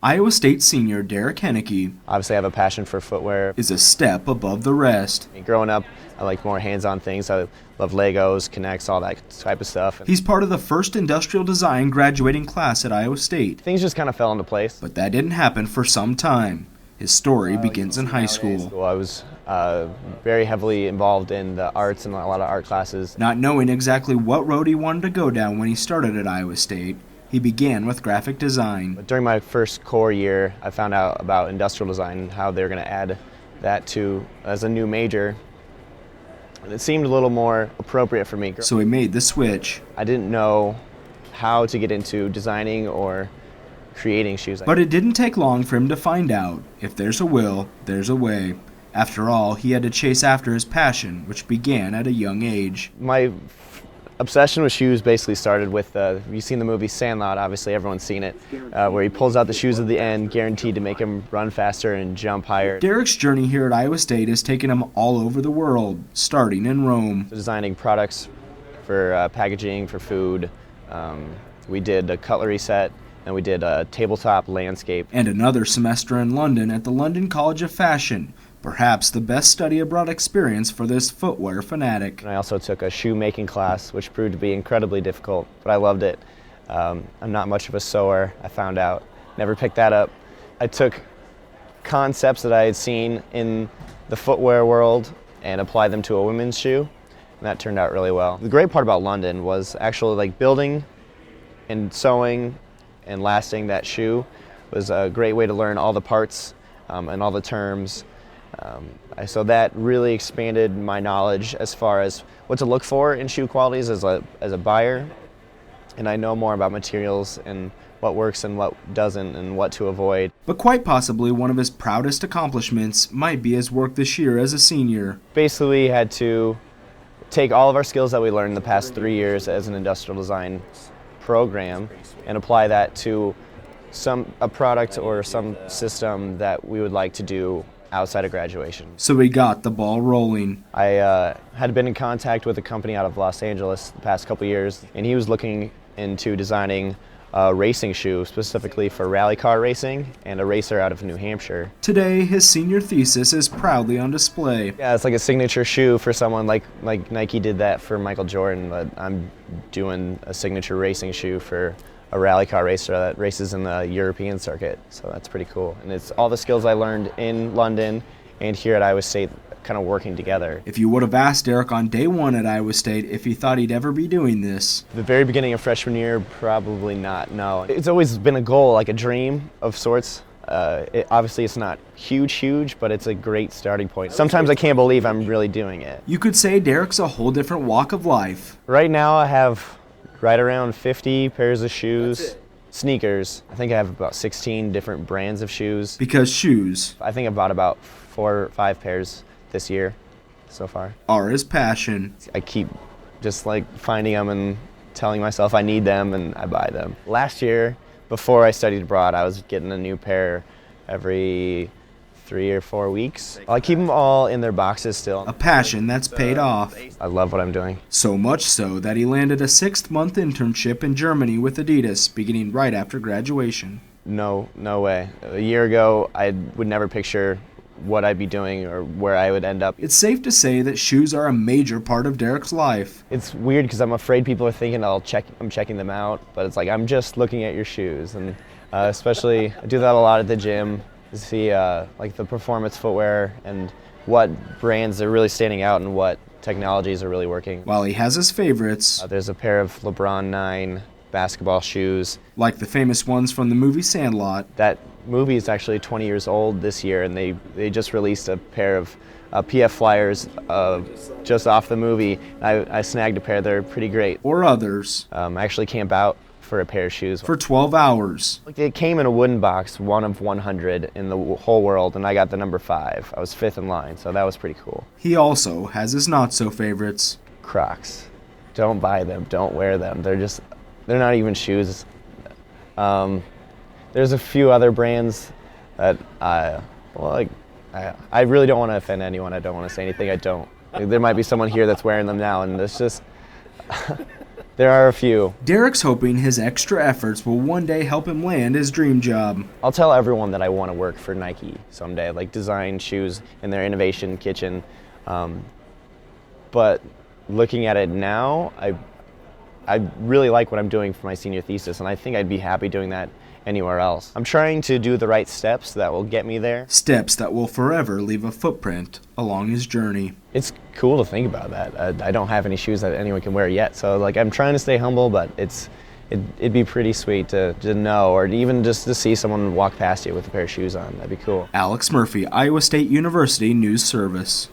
Iowa State senior Derek Huenecke Obviously, I have a passion for footwear. is a step above the rest. Growing up, I like more hands-on things. I love Legos, Connects, all that type of stuff. He's part of the first industrial design graduating class at Iowa State. Things just kind of fell into place. But that didn't happen for some time. His story begins in high school. I was very heavily involved in the arts and a lot of art classes. Not knowing exactly what road he wanted to go down when he started at Iowa State, he began with graphic design. But during my first core year, I found out about industrial design and how they're going to add that to as a new major. And it seemed a little more appropriate for me. So he made the switch. I didn't know how to get into designing or creating shoes. But it didn't take long for him to find out. If there's a will, there's a way. After all, he had to chase after his passion, which began at a young age. My obsession with shoes basically started with, you've seen the movie Sandlot, obviously everyone's seen it, where he pulls out the shoes at the end, guaranteed to make him run faster and jump higher. Derek's journey here at Iowa State has taken him all over the world, starting in Rome. Designing products for packaging, for food. We did a cutlery set, and we did a tabletop landscape. And another semester in London at the London College of Fashion, perhaps the best study abroad experience for this footwear fanatic. And I also took a shoe making class, which proved to be incredibly difficult, but I loved it. I'm not much of a sewer, I found out. Never picked that up. I took concepts that I had seen in the footwear world and applied them to a women's shoe, and that turned out really well. The great part about London was actually like building and sewing and lasting that shoe was a great way to learn all the parts and all the terms. So that really expanded my knowledge as far as what to look for in shoe qualities as a buyer. And I know more about materials and what works and what doesn't and what to avoid. But quite possibly one of his proudest accomplishments might be his work this year as a senior. Basically had to take all of our skills that we learned in the past 3 years as an industrial design program and apply that to a product or some system that we would like to do outside of graduation. So we got the ball rolling. I had been in contact with a company out of Los Angeles the past couple years, and he was looking into designing a racing shoe specifically for rally car racing and a racer out of New Hampshire. Today, his senior thesis is proudly on display. Yeah, it's like a signature shoe for someone like Nike did that for Michael Jordan, but I'm doing a signature racing shoe for a rally car racer that races in the European circuit, so that's pretty cool. And it's all the skills I learned in London and here at Iowa State kind of working together. If you would have asked Derek on day one at Iowa State if he thought he'd ever be doing this. The very beginning of freshman year, probably not, no. It's always been a goal, like a dream of sorts. Obviously it's not huge, but it's a great starting point. Sometimes I can't believe I'm really doing it. You could say Derek's a whole different walk of life. Right now I have right around 50 pairs of shoes. Sneakers. I think I have about 16 different brands of shoes. Because shoes, I think I've bought about 4 or 5 pairs this year so far. Are his passion. I keep just like finding them and telling myself I need them and I buy them. Last year, before I studied abroad, I was getting a new pair every 3 or 4 weeks. I keep them all in their boxes still. A passion that's paid off. I love what I'm doing. So much so that he landed a 6-month internship in Germany with Adidas, beginning right after graduation. No way. A year ago, I would never picture what I'd be doing or where I would end up. It's safe to say that shoes are a major part of Derek's life. It's weird because I'm afraid people are thinking I'm checking them out, but it's like I'm just looking at your shoes, and especially I do that a lot at the gym. See like the performance footwear and what brands are really standing out and what technologies are really working. While he has his favorites, There's a pair of LeBron 9 basketball shoes. like the famous ones from the movie Sandlot. That movie is actually 20 years old this year, and they just released a pair of PF Flyers just off the movie. I snagged a pair. They're pretty great. Or others. I actually camp out for a pair of shoes. For 12 hours. It came in a wooden box, 1 of 100 in the whole world, and I got the number 5. I was 5th in line, so that was pretty cool. He also has his not-so-favorites. Crocs. Don't buy them. Don't wear them. They're not even shoes. There's a few other brands that I really don't want to offend anyone. I don't want to say anything I don't. There might be someone here that's wearing them now, and it's just There are a few. Derek's hoping his extra efforts will one day help him land his dream job. I'll tell everyone that I want to work for Nike someday, like design shoes in their innovation kitchen. But looking at it now, I really like what I'm doing for my senior thesis, and I think I'd be happy doing that anywhere else. I'm trying to do the right steps that will get me there. Steps that will forever leave a footprint along his journey. It's cool to think about that. I don't have any shoes that anyone can wear yet, so like I'm trying to stay humble, but it'd be pretty sweet to know, or even just to see someone walk past you with a pair of shoes on. That'd be cool. Alex Murphy, Iowa State University News Service.